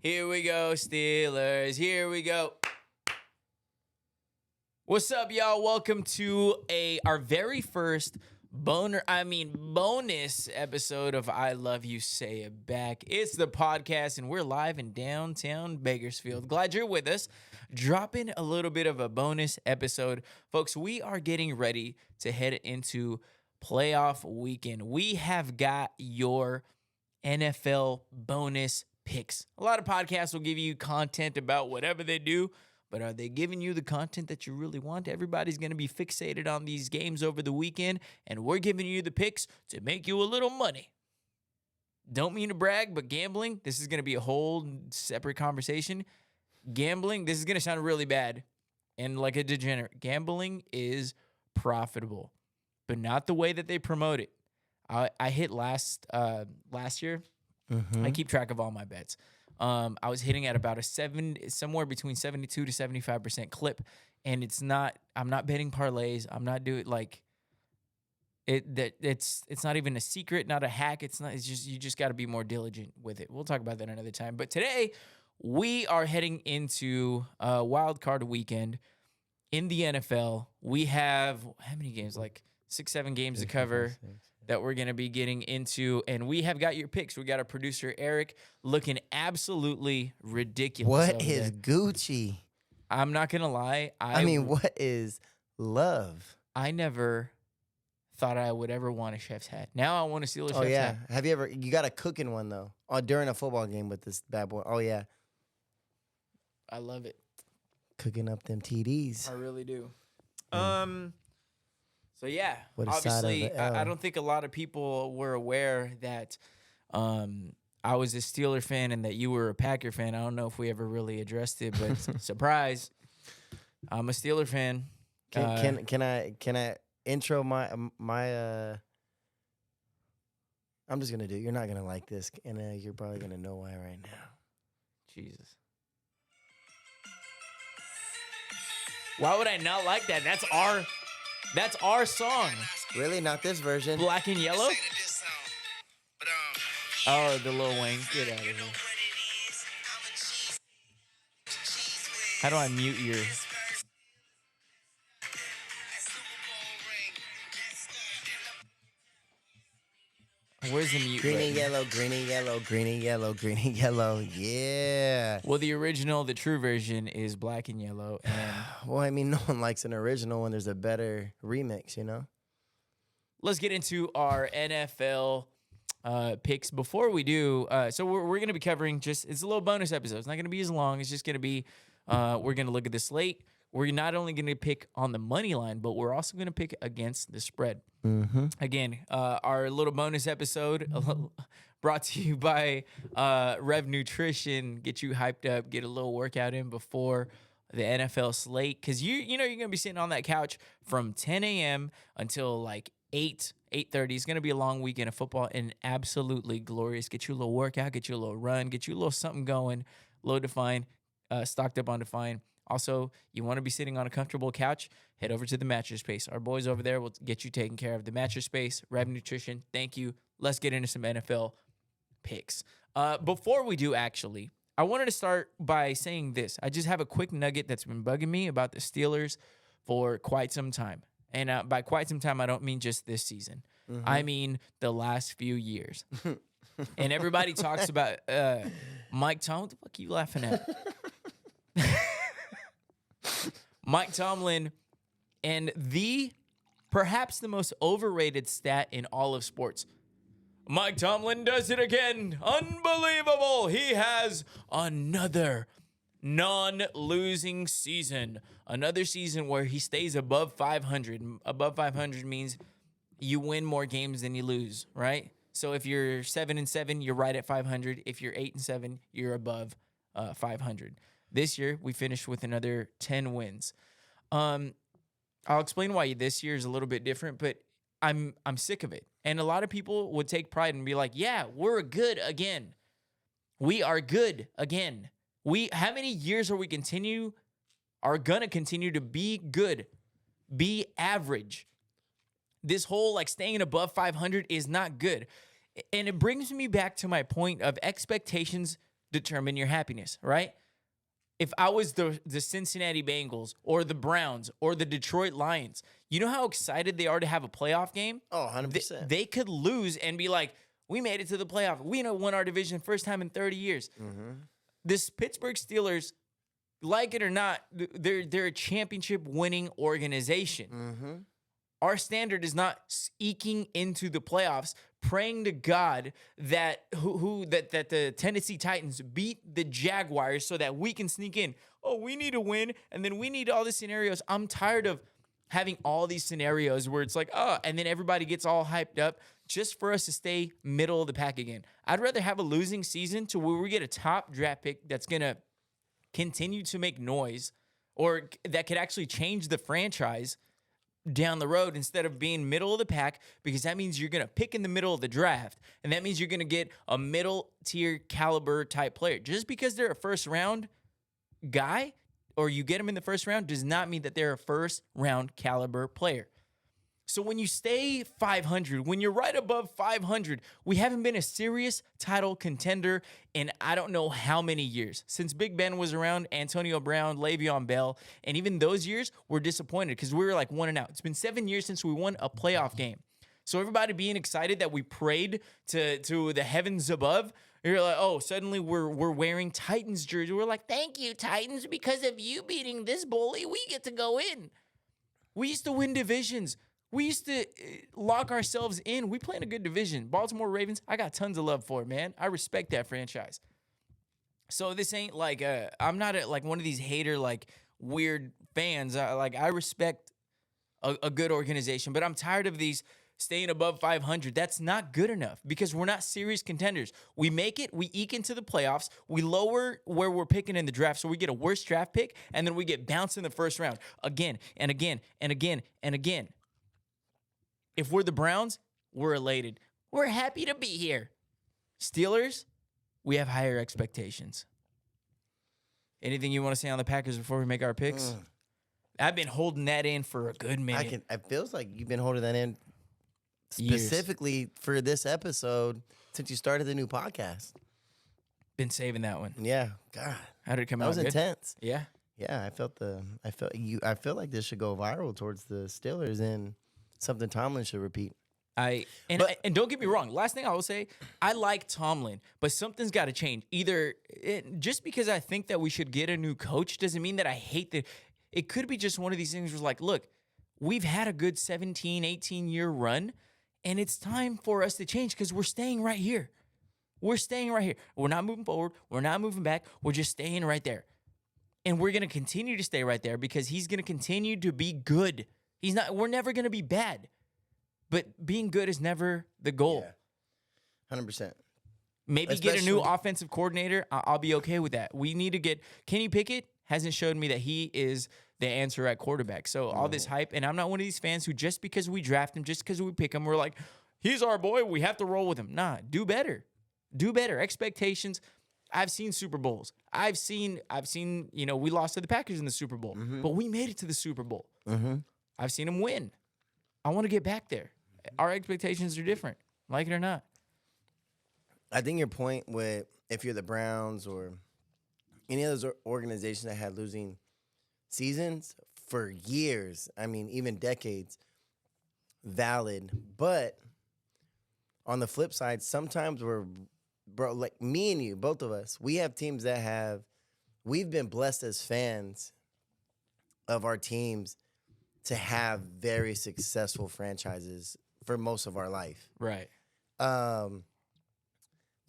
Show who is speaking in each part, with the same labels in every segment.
Speaker 1: Here we go, Steelers. Here we go. What's up, y'all? Welcome to our very first bonus episode of I Love You, Say It Back. It's the podcast, and we're live in downtown Bakersfield. Glad you're with us. Dropping a little bit of a bonus episode. Folks, we are getting ready to head into playoff weekend. We have got your NFL bonus picks. A lot of podcasts will give you content about whatever they do, but are they giving you the content that you really want? Everybody's going to be fixated on these games over the weekend, and we're giving you the picks to make you a little money. Don't mean to brag, but gambling, this is going to be a whole separate conversation. Gambling, this is going to sound really bad and like a degenerate. Gambling is profitable, but not the way that they promote it. I hit last year. I keep track of all my bets. I was hitting at about somewhere between 72 to 75% clip, and I'm not betting parlays. I'm not doing it's not even a secret, not a hack. It's just you just got to be more diligent with it. We'll talk about that another time. But today we are heading into wild card weekend in the NFL. We have how many games? Like 6-7 games to cover that we're going to be getting into, and we have got your picks. We got our producer, Eric, looking absolutely ridiculous.
Speaker 2: What is Gucci?
Speaker 1: I'm not going to lie.
Speaker 2: What is love?
Speaker 1: I never thought I would ever want a chef's hat. Now I want to steal a chef's hat.
Speaker 2: Have you got a cooking one, though, during a football game with this bad boy? Oh, yeah.
Speaker 1: I love it.
Speaker 2: Cooking up them TDs.
Speaker 1: I really do. So, yeah,
Speaker 2: What a side of
Speaker 1: obviously,
Speaker 2: the L.
Speaker 1: I don't think a lot of people were aware that I was a Steeler fan and that you were a Packer fan. I don't know if we ever really addressed it, but surprise, I'm a Steeler fan.
Speaker 2: Can I intro my I'm just gonna do. You're not gonna like this, and you're probably gonna know why right now.
Speaker 1: Jesus. Why would I not like that? That's our song.
Speaker 2: Really, not this version.
Speaker 1: Black and Yellow? Oh, the Lil Wayne. Get out of here. How do I mute your... Where's the mute
Speaker 2: Green
Speaker 1: button?
Speaker 2: and yellow, green and yellow, green and yellow, green and yellow. Yeah.
Speaker 1: Well, the original, the true version is Black and Yellow. And
Speaker 2: Well, no one likes an original when there's a better remix, you know?
Speaker 1: let's get into our NFL picks. Before we do, so we're going to be covering it's a little bonus episode. It's not going to be as long. It's just going to be, we're going to look at the slate. We're not only going to pick on the money line, but we're also going to pick against the spread.
Speaker 2: Mm-hmm.
Speaker 1: Again, our little bonus episode brought to you by Rev Nutrition. Get you hyped up, get a little workout in before the NFL slate. Because you're going to be sitting on that couch from 10 a.m. until like 8:30. It's going to be a long weekend of football and absolutely glorious. Get you a little workout, get you a little run, get you a little something going, low Define, stocked up on Define. Also, you want to be sitting on a comfortable couch, head over to the Mattress Space. Our boys over there will get you taken care of. The Mattress Space, Rev Nutrition, thank you. Let's get into some NFL picks. Before we do, actually, I wanted to start by saying this. I just have a quick nugget that's been bugging me about the Steelers for quite some time. And by quite some time, I don't mean just this season. Mm-hmm. I mean the last few years. And everybody talks about Mike Tomlin. What the fuck are you laughing at? Mike Tomlin, and perhaps the most overrated stat in all of sports. Mike Tomlin does it again. Unbelievable. He has another non-losing season. Another season where he stays above 500. Above 500 means you win more games than you lose, right? So if you're 7-7, you're right at 500. If you're 8-7, you're above 500. This year, we finished with another 10 wins. I'll explain why this year is a little bit different, but I'm sick of it. And a lot of people would take pride and be like, yeah, we're good again. We are good again. How many years are gonna continue to be good, be average? This whole staying above 500 is not good. And it brings me back to my point of expectations determine your happiness, right? If I was the Cincinnati Bengals or the Browns or the Detroit Lions, you know how excited they are to have a playoff game?
Speaker 2: Oh, 100%.
Speaker 1: They could lose and be like, we made it to the playoff. We won our division first time in 30 years. This Pittsburgh Steelers, like it or not, they're a championship winning organization. Our standard is not eking into the playoffs, praying to God that that the Tennessee Titans beat the Jaguars so that we can sneak in. Oh, we need to win, and then we need all these scenarios. I'm tired of having all these scenarios where it's like, oh, and then everybody gets all hyped up just for us to stay middle of the pack again. I'd rather have a losing season to where we get a top draft pick that's going to continue to make noise or that could actually change the franchise down the road instead of being middle of the pack, because that means you're going to pick in the middle of the draft, and that means you're going to get a middle tier caliber type player. Just because they're a first round guy or you get them in the first round does not mean that they're a first round caliber player. So when you stay 500, when you're right above 500, we haven't been a serious title contender in I don't know how many years. Since Big Ben was around, Antonio Brown, Le'Veon Bell, and even those years, we're disappointed because we were like 1-0. It's been 7 years since we won a playoff game. So everybody being excited that we prayed to the heavens above, you're like, oh, suddenly we're wearing Titans jersey. We're like, thank you, Titans, because of you beating this bully, we get to go in. We used to win divisions. We used to lock ourselves in. We play in a good division. Baltimore Ravens, I got tons of love for it, man. I respect that franchise. So this ain't like I'm not like one of these hater like weird fans. I respect a good organization, but I'm tired of these staying above 500. That's not good enough because we're not serious contenders. We make it, we eke into the playoffs, we lower where we're picking in the draft, so we get a worse draft pick, and then we get bounced in the first round again and again and again and again. If we're the Browns, we're elated. We're happy to be here. Steelers, we have higher expectations. Anything you want to say on the Packers before we make our picks? I've been holding that in for a good minute.
Speaker 2: It feels like you've been holding that in specifically for this episode since you started the new podcast.
Speaker 1: Been saving that one.
Speaker 2: Yeah, God,
Speaker 1: how did it come
Speaker 2: out?
Speaker 1: That
Speaker 2: was
Speaker 1: good?
Speaker 2: Intense.
Speaker 1: Yeah,
Speaker 2: yeah. I feel like this should go viral towards the Steelers and something Tomlin should repeat.
Speaker 1: And don't get me wrong. Last thing I will say, I like Tomlin, but something's got to change. Just because I think that we should get a new coach doesn't mean that I hate the. It could be just one of these things where it's like, look, we've had a good 17, 18-year run, and it's time for us to change because we're staying right here. We're staying right here. We're not moving forward. We're not moving back. We're just staying right there. And we're going to continue to stay right there because he's going to continue to be good. We're never going to be bad. But being good is never the goal.
Speaker 2: Yeah. 100%.
Speaker 1: Maybe get a new offensive coordinator. I'll be okay with that. We need to get Kenny Pickett hasn't showed me that he is the answer at quarterback. So all this hype, and I'm not one of these fans who just because we draft him, just because we pick him, we're like, he's our boy, we have to roll with him. Nah, do better. Do better. Expectations. I've seen Super Bowls. I've seen, we lost to the Packers in the Super Bowl, but we made it to the Super Bowl. I've seen them win. I want to get back there. Our expectations are different, like it or not.
Speaker 2: I think your point with if you're the Browns or any of those organizations that had losing seasons for years, I mean, even decades, valid. But on the flip side, sometimes bro, like me and you, both of us, we have teams that we've been blessed as fans of our teams to have very successful franchises for most of our life.
Speaker 1: Right.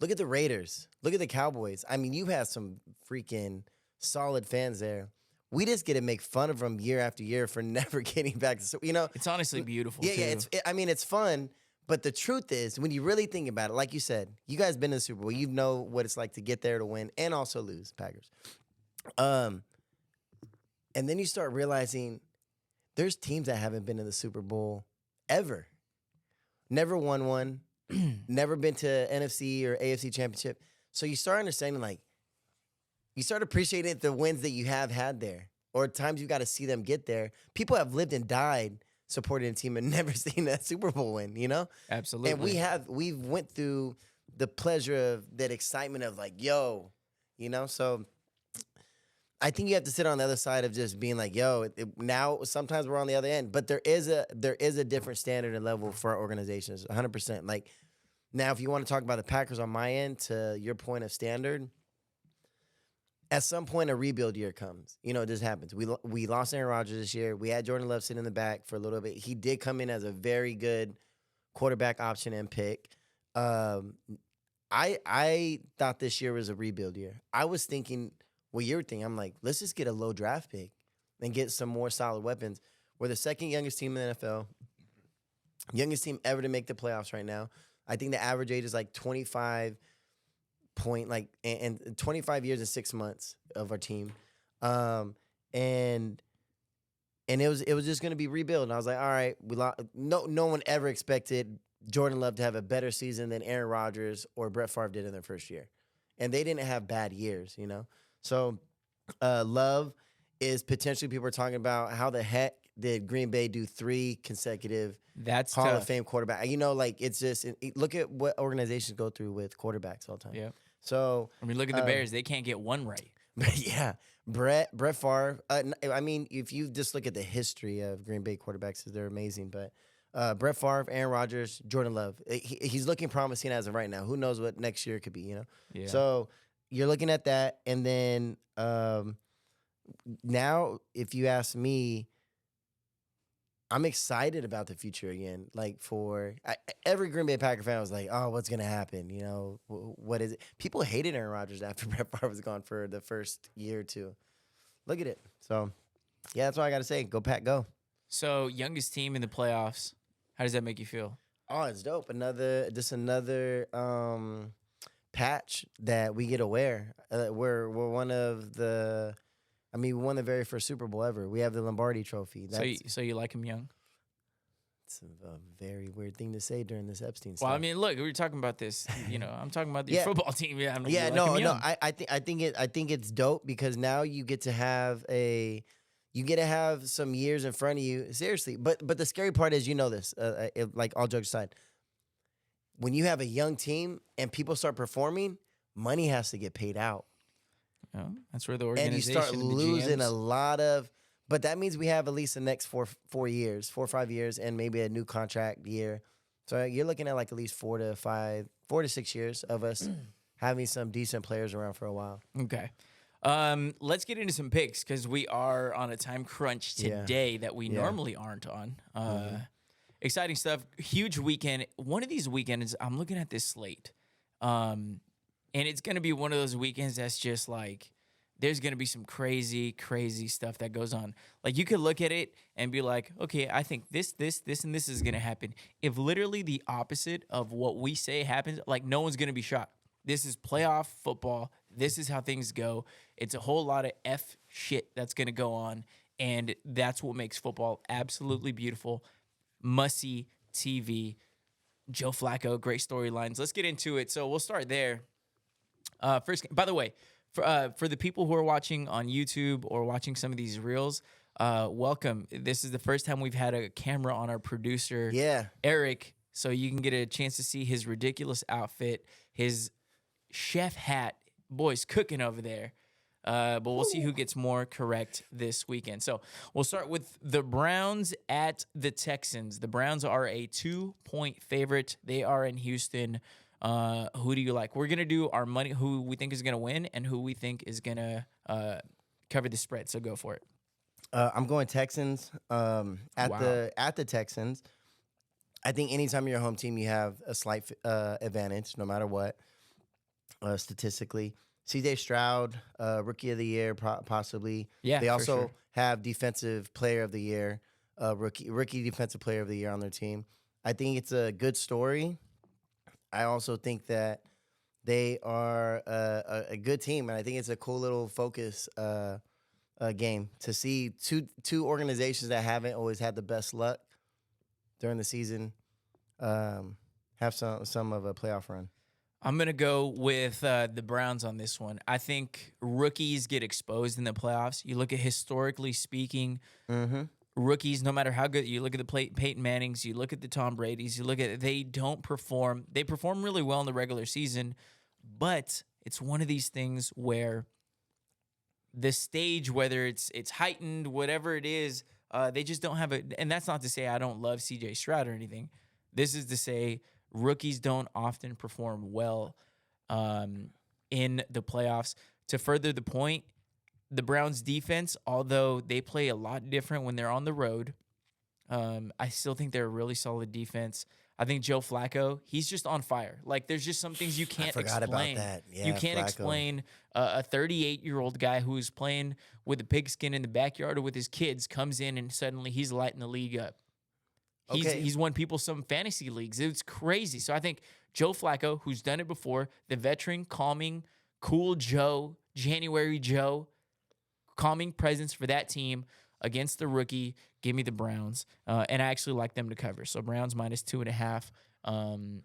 Speaker 2: Look at the Raiders. Look at the Cowboys. I mean, you have some freaking solid fans there. We just get to make fun of them year after year for never getting back to,
Speaker 1: It's honestly beautiful.
Speaker 2: Yeah,
Speaker 1: too.
Speaker 2: It's fun. But the truth is, when you really think about it, like you said, you guys been to the Super Bowl. You know what it's like to get there to win and also lose, Packers. And then you start realizing there's teams that haven't been to the Super Bowl ever. Never won one. Never been to NFC or AFC championship. So you start understanding, like, you start appreciating the wins that you have had there or times you got to see them get there. People have lived and died supporting a team and never seen that Super Bowl win,
Speaker 1: Absolutely.
Speaker 2: And we've went through the pleasure of that excitement of like, yo, you know? So I think you have to sit on the other side of just being like, yo, now sometimes we're on the other end, but there is a different standard and level for our organizations, 100%. Like now, if you want to talk about the Packers on my end, to your point of standard, at some point a rebuild year comes. You know, it just happens. We lost Aaron Rodgers this year. We had Jordan Love sitting in the back for a little bit. He did come in as a very good quarterback option and pick. I thought this year was a rebuild year. I was thinking what you were thinking. I'm like, let's just get a low draft pick and get some more solid weapons. We're the second youngest team in the NFL, youngest team ever to make the playoffs right now. I think the average age is like 25 and 25 years and 6 months of our team. And it was just going to be rebuild. And I was like, all right, no one ever expected Jordan Love to have a better season than Aaron Rodgers or Brett Favre did in their first year. And they didn't have bad years, you know? So Love is potentially, people are talking about how the heck did Green Bay do 3 consecutive Hall of Fame quarterback? You know, like it's just, look at what organizations go through with quarterbacks all the time.
Speaker 1: Yeah.
Speaker 2: So
Speaker 1: I mean, look at the Bears. They can't get one right.
Speaker 2: Yeah. Brett Favre. I mean, if you just look at the history of Green Bay quarterbacks, they're amazing. But Brett Favre, Aaron Rodgers, Jordan Love. He's looking promising as of right now. Who knows what next year could be, you know?
Speaker 1: Yeah.
Speaker 2: So you're looking at that. And then now, if you ask me, I'm excited about the future again. Like every Green Bay Packer fan was like, oh, what's going to happen? You know, what is it? People hated Aaron Rodgers after Brett Favre was gone for the first year or two. Look at it. So, yeah, that's all I got to say. Go, Pack, go.
Speaker 1: So, youngest team in the playoffs. How does that make you feel?
Speaker 2: Oh, it's dope. Another patch that we get to wear. We're one of the... I mean, we won the very first Super Bowl ever. We have the Lombardi Trophy.
Speaker 1: So you like him young?
Speaker 2: It's a very weird thing to say during this Epstein stuff.
Speaker 1: Well, I mean, look, we were talking about this. You know, I'm talking about the football team. Yeah,
Speaker 2: I think it's dope because now you get to have some years in front of you. Seriously, but the scary part is, you know this. Like all jokes aside, when you have a young team and people start performing, money has to get paid out.
Speaker 1: Oh, that's where the organization
Speaker 2: and you start losing a lot of, but that means we have at least the next 4 or 5 years, and maybe a new contract year. So you're looking at like at least 4 to 6 years of us having some decent players around for a while.
Speaker 1: Okay. Let's get into some picks because we are on a time crunch today that we normally aren't on. Exciting stuff. Huge weekend. One of these weekends, I'm looking at this slate. And it's going to be one of those weekends that's just like, there's going to be some crazy, crazy stuff that goes on. Like, you could look at it and be like, okay, I think this, and this is going to happen. If literally the opposite of what we say happens, like, no one's going to be shocked. This is playoff football. This is how things go. It's a whole lot of F shit that's going to go on. And that's what makes football absolutely beautiful. Must-see TV. Joe Flacco, great storylines. Let's get into it. So we'll start there. First, by the way, for the people who are watching on YouTube or watching some of these reels, welcome. This is the first time we've had a camera on our producer, Eric, so you can get a chance to see his ridiculous outfit, his chef hat. Boy's cooking over there. But we'll see who gets more correct this weekend. So we'll start with the Browns at the Texans. The Browns are a 2-point favorite. They are in Houston. Who do you like? We're going to do our money, who we think is going to win and who we think is going to cover the spread. So go for it.
Speaker 2: I'm going Texans. At the Texans, I think anytime you're a home team, you have a slight advantage, no matter what, statistically. C.J. Stroud, Rookie of the Year, possibly.
Speaker 1: Yeah,
Speaker 2: they also have Defensive Player of the Year, Rookie Defensive Player of the Year on their team. I think it's a good story. I also think that they are a good team, and I think it's a cool little focus game to see two organizations that haven't always had the best luck during the season have some of a playoff run.
Speaker 1: I'm going to go with the Browns on this one. I think rookies get exposed in the playoffs. You look at historically speaking, rookies, no matter how good, you look at the Peyton Mannings, you look at the Tom Brady's, they don't perform. They perform really well in the regular season, but it's one of these things where the stage, whether it's heightened, whatever it is, they just don't have it. And that's not to say I don't love CJ Stroud or anything. This is to say rookies don't often perform well in the playoffs. To further the point, the Browns defense, although they play a lot different when they're on the road, I still think they're a really solid defense. I think Joe Flacco, he's just on fire. Like, there's just some things you can't
Speaker 2: forgot
Speaker 1: explain.
Speaker 2: about that. Yeah,
Speaker 1: you can't
Speaker 2: Flacco.
Speaker 1: explain a 38-year-old guy who's playing with a pigskin in the backyard or with his kids comes in and suddenly he's lighting the league up. He's won people some fantasy leagues. It's crazy. So I think Joe Flacco, who's done it before, the veteran, calming, cool Joe, January Joe, calming presence for that team against the rookie. Give me the Browns. And I actually like them to cover. So Browns minus 2.5.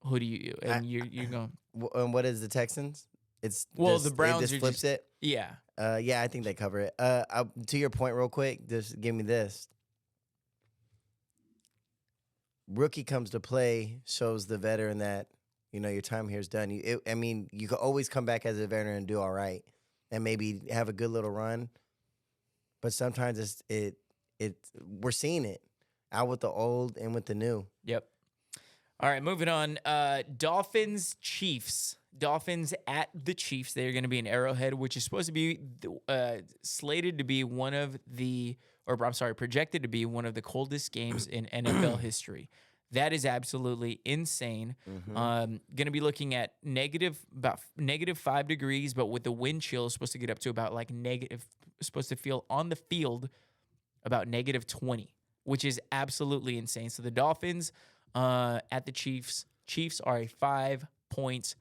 Speaker 1: Who do you – and you're going –
Speaker 2: And what is the Texans?
Speaker 1: the Browns
Speaker 2: just flips it?
Speaker 1: Yeah.
Speaker 2: Yeah, I think they cover it. To your point real quick, just give me this. Rookie comes to play, shows the veteran that, your time here is done. You can always come back as a veteran and do all right and maybe have a good little run. But sometimes we're seeing it out with the old and with the new.
Speaker 1: Yep. All right, moving on. Dolphins, Chiefs. Dolphins at the Chiefs. They're going to be in Arrowhead, which is supposed to be slated to be projected to be one of the coldest games in NFL history. That is absolutely insane. Going to be looking at about -5 degrees, but with the wind chill, supposed to get up to about supposed to feel on the field about -20, which is absolutely insane. So the Dolphins at the Chiefs. Chiefs are a 5-point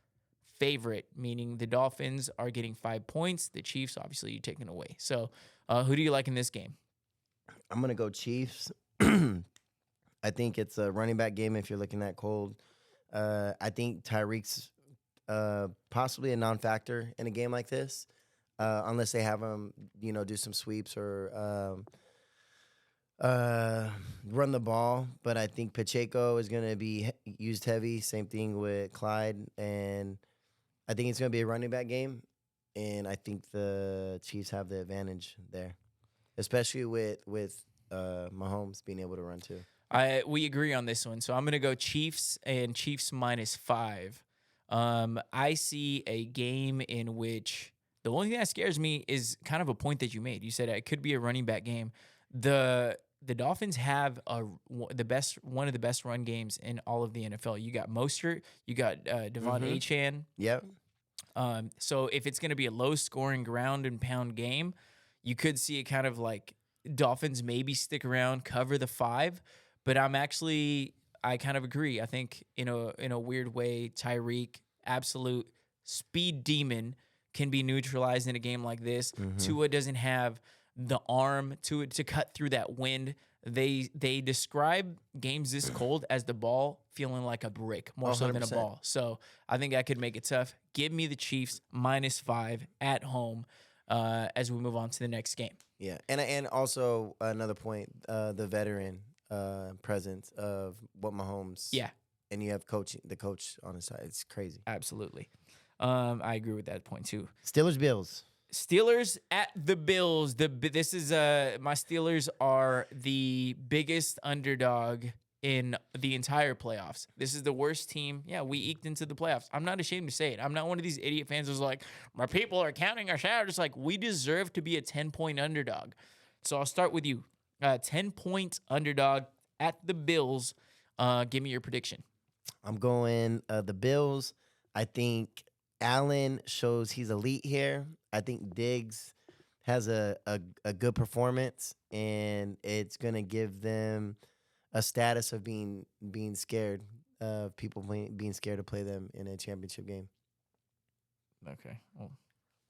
Speaker 1: favorite, meaning the Dolphins are getting 5 points. The Chiefs, obviously, you're taking away. So who do you like in this game?
Speaker 2: I'm going to go Chiefs. I think it's a running back game if you're looking at cold. I think Tyreek's possibly a non-factor in a game like this, unless they have him, do some sweeps or run the ball. But I think Pacheco is going to be used heavy. Same thing with Clyde. And I think it's going to be a running back game. And I think the Chiefs have the advantage there, especially with Mahomes being able to run too.
Speaker 1: We agree on this one. So I'm going to go Chiefs and Chiefs -5. I see a game in which the only thing that scares me is kind of a point that you made. You said it could be a running back game. The Dolphins have one of the best run games in all of the NFL. You got Mostert, you got Devon Achane.
Speaker 2: Yep.
Speaker 1: So if it's going to be a low-scoring ground and pound game, you could see it kind of like Dolphins maybe stick around, cover the 5. But I kind of agree. I think in a weird way, Tyreek, absolute speed demon, can be neutralized in a game like this. Tua doesn't have the arm to cut through that wind. They describe games this cold as the ball feeling like a brick more so than a ball. So I think I could make it tough. Give me the Chiefs -5 at home as we move on to the next game.
Speaker 2: Yeah, and also another point, the veteran presence of what Mahomes.
Speaker 1: Yeah.
Speaker 2: And you have the coach on his side. It's crazy.
Speaker 1: Absolutely. I agree with that point too.
Speaker 2: Bills.
Speaker 1: Steelers at the Bills. This is my Steelers are the biggest underdog in the entire playoffs. This is the worst team. Yeah, we eked into the playoffs. I'm not ashamed to say it. I'm not one of these idiot fans who's like, my people are counting our shadows. Just like, we deserve to be a 10-point underdog. So I'll start with you. 10-point underdog at the Bills. Give me your prediction.
Speaker 2: I'm going the Bills. I think Allen shows he's elite here. I think Diggs has a good performance, and it's going to give them a status of being scared of people being scared to play them in a championship game.
Speaker 1: Okay. Well,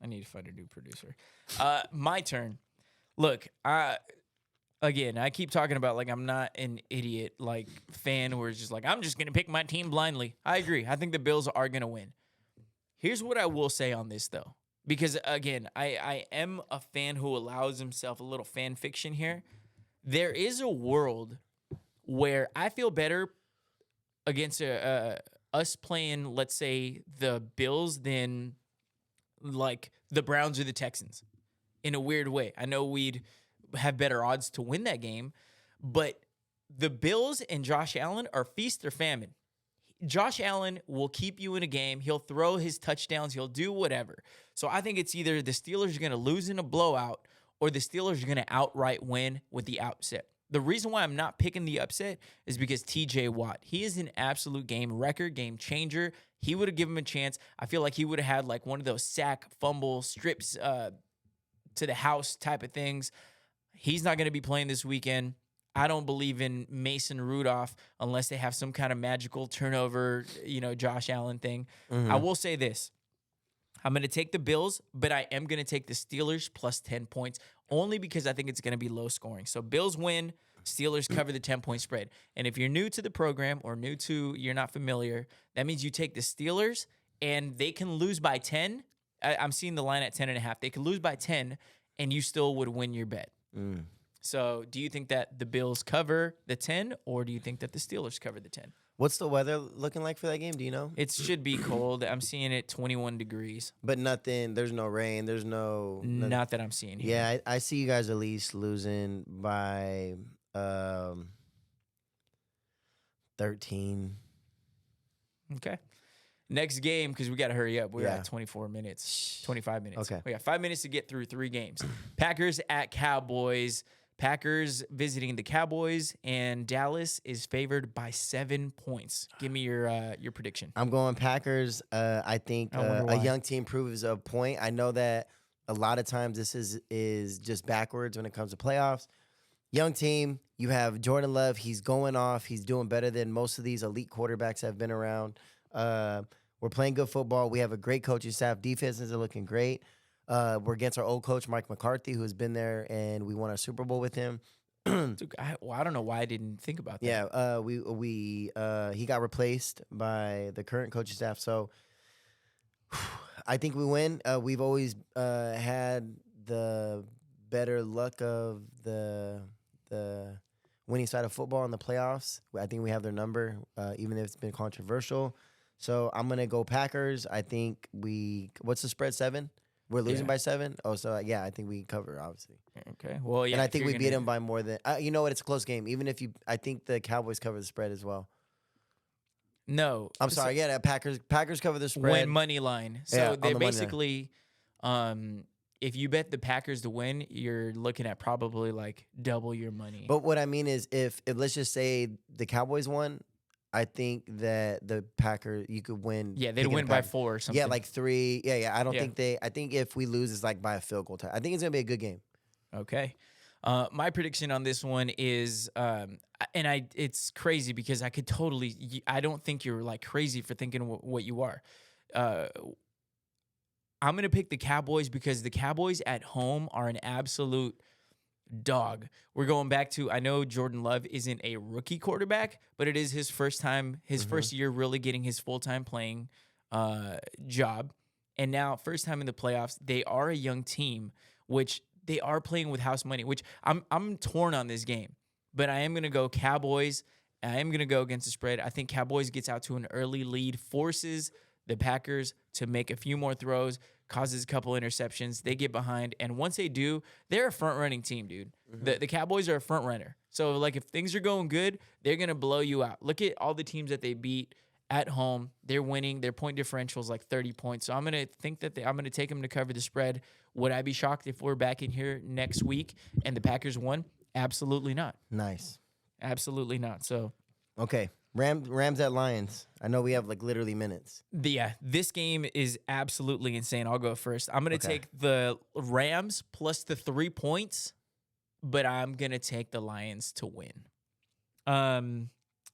Speaker 1: I need to find a new producer. My turn. Look, Again, I keep talking about like I'm not an idiot like fan who is just like, I'm just going to pick my team blindly. I agree. I think the Bills are going to win. Here's what I will say on this, though. Because, again, I am a fan who allows himself a little fan fiction here. There is a world where I feel better against us playing, let's say, the Bills than like the Browns or the Texans in a weird way. I know we'd have better odds to win that game, but the Bills and Josh Allen are feast or famine. Josh Allen will keep you in a game. He'll throw his touchdowns. He'll do whatever. So I think it's either the Steelers are going to lose in a blowout or the Steelers are going to outright win with the upset. The reason why I'm not picking the upset is because TJ Watt, he is an absolute game wrecker, game changer. He would have given him a chance. I feel like he would have had like one of those sack, fumble, strips to the house type of things. He's not going to be playing this weekend. I don't believe in Mason Rudolph unless they have some kind of magical turnover, Josh Allen thing.
Speaker 2: Mm-hmm.
Speaker 1: I will say this. I'm going to take the Bills, but I am going to take the Steelers plus 10 points only because I think it's going to be low scoring. So Bills win, Steelers cover the 10-point spread. And if you're new to the program or you're not familiar, that means you take the Steelers and they can lose by 10. I'm seeing the line at 10.5. They could lose by 10 and you still would win your bet. So do you think that the Bills cover the 10 or do you think that the Steelers cover the 10?
Speaker 2: What's the weather looking like for that game? Do you know?
Speaker 1: It should be cold. I'm seeing it 21 degrees.
Speaker 2: But nothing. There's no rain. There's no.
Speaker 1: Not that I'm seeing here.
Speaker 2: Yeah, I see you guys at least losing by 13.
Speaker 1: Okay. Next game, because we got to hurry up. We're
Speaker 2: Yeah.
Speaker 1: at 24 minutes, 25 minutes.
Speaker 2: Okay.
Speaker 1: We got 5 minutes to get through 3 games. Packers at Cowboys. Packers visiting the Cowboys, and Dallas is favored by 7 points. Give me your prediction.
Speaker 2: I'm going Packers. I think
Speaker 1: I wonder
Speaker 2: a
Speaker 1: why.
Speaker 2: young team proves a point. I know that a lot of times this is just backwards when it comes to playoffs. Young team, you have Jordan Love. He's going off. He's doing better than most of these elite quarterbacks that have been around. We're playing good football. We have a great coaching staff. Defenses are looking great. We're against our old coach, Mike McCarthy, who has been there, and we won a Super Bowl with him.
Speaker 1: Dude, I don't know why I didn't think about that.
Speaker 2: Yeah, he got replaced by the current coaching staff. So I think we win. We've always had the better luck of the winning side of football in the playoffs. I think we have their number, even if it's been controversial. So I'm gonna go Packers. I think what's the spread, 7? We're losing
Speaker 1: Yeah.
Speaker 2: by 7. Oh, so yeah, I think we cover, obviously.
Speaker 1: Okay. Well, yeah.
Speaker 2: And I
Speaker 1: if
Speaker 2: think
Speaker 1: you're
Speaker 2: we beat
Speaker 1: gonna-
Speaker 2: them by more than. You know what? It's a close game. Even if I think the Cowboys cover the spread as well.
Speaker 1: No.
Speaker 2: I'm sorry. Yeah, Packers cover the spread.
Speaker 1: Win money line. So
Speaker 2: Yeah, on
Speaker 1: they're
Speaker 2: the money line.
Speaker 1: basically, if you bet the Packers to win, you're looking at probably like double your money.
Speaker 2: But what I mean is, if let's just say the Cowboys won, I think that the Packers you could win.
Speaker 1: yeah, they'd
Speaker 2: picking
Speaker 1: win
Speaker 2: the
Speaker 1: by
Speaker 2: Packers.
Speaker 1: 4 or something.
Speaker 2: Yeah, like 3. Yeah. I don't
Speaker 1: Yeah.
Speaker 2: think I think if we lose, it's like by a field goal time. I think it's gonna be a good game.
Speaker 1: Okay. My prediction on this one is, it's crazy because I don't think you're like crazy for thinking what you are. I'm going to pick the Cowboys because the Cowboys at home are an absolute dog. We're going back to, I know Jordan Love isn't a rookie quarterback, but it is his first time, first year really getting his full-time playing job. And now, first time in the playoffs, they are a young team, which they are playing with house money, which I'm torn on this game. But I am going to go Cowboys. I am going to go against the spread. I think Cowboys gets out to an early lead, forces the Packers to make a few more throws, causes a couple interceptions. They get behind. And once they do, they're a front-running team, dude. The Cowboys are a front-runner. So, like, if things are going good, they're going to blow you out. Look at all the teams that they beat at home. They're winning. Their point differential is like 30 points. So I'm going to think that I'm going to take them to cover the spread. Would I be shocked if we're back in here next week and the Packers won? Absolutely not.
Speaker 2: Nice.
Speaker 1: Absolutely not. So,
Speaker 2: Okay. Rams at Lions. I know we have like literally minutes.
Speaker 1: this game is absolutely insane. I'll go first. I'm going to
Speaker 2: Okay.
Speaker 1: take the Rams plus the 3 points, but I'm going to take the Lions to win.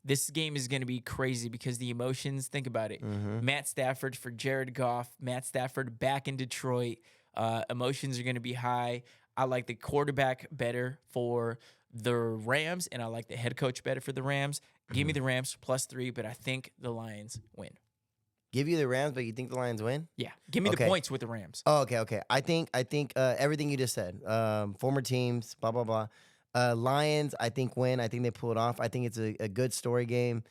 Speaker 1: This game is going to be crazy because the emotions, think about it. Matt Stafford for Jared Goff. Matt Stafford back in Detroit. Emotions are going to be high. I like the quarterback better for the Rams, and I like the head coach better for the Rams. Give me the Rams plus 3, but I think the Lions win.
Speaker 2: Give you the Rams, but you think the Lions win?
Speaker 1: Yeah, give me the
Speaker 2: Okay.
Speaker 1: points with the Rams.
Speaker 2: Oh, okay. I think everything you just said. Former teams, blah blah blah. Lions, I think win. I think they pull it off. I think it's a good story game.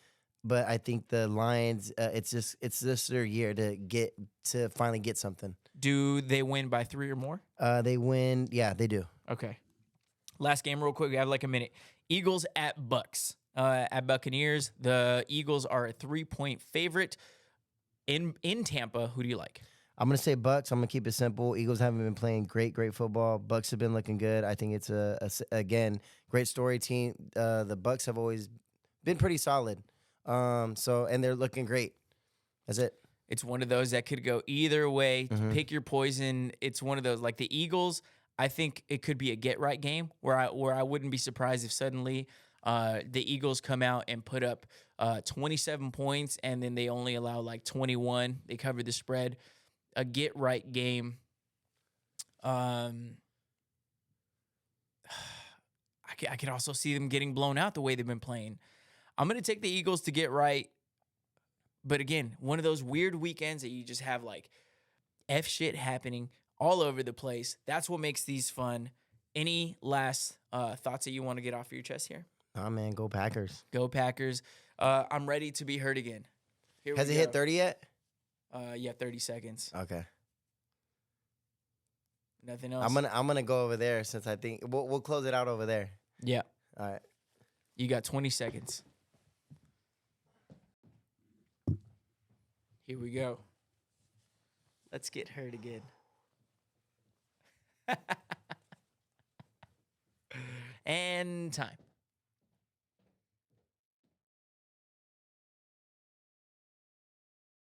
Speaker 2: but I think the Lions, it's just their year to finally get something.
Speaker 1: Do they win by 3 or more?
Speaker 2: They win. Yeah, they do.
Speaker 1: Okay. Last game, real quick. We have like a minute. Eagles at Bucks. At Buccaneers, the Eagles are a 3-point favorite in Tampa. Who do you like?
Speaker 2: I'm gonna say Bucks. I'm gonna keep it simple. Eagles haven't been playing great football. Bucks have been looking good. I think it's again great story team. The Bucks have always been pretty solid. And they're looking great. That's it.
Speaker 1: It's one of those that could go either way. Pick your poison. It's one of those like the Eagles. I think it could be a get right game where I wouldn't be surprised if suddenly the Eagles come out and put up 27 points and then they only allow like 21. They cover the spread. A get right game. I could also see them getting blown out the way they've been playing. I'm going to take the Eagles to get right. But again, one of those weird weekends that you just have like F shit happening all over the place. That's what makes these fun. Any last thoughts that you want to get off your chest here?
Speaker 2: Oh, man, go Packers.
Speaker 1: Go Packers. I'm ready to be heard again.
Speaker 2: Has it hit 30 yet?
Speaker 1: Yeah, 30 seconds.
Speaker 2: Okay.
Speaker 1: Nothing else?
Speaker 2: I'm gonna go over there since I think we'll close it out over there.
Speaker 1: Yeah.
Speaker 2: All right.
Speaker 1: You got 20 seconds. Here we go. Let's get heard again. And time.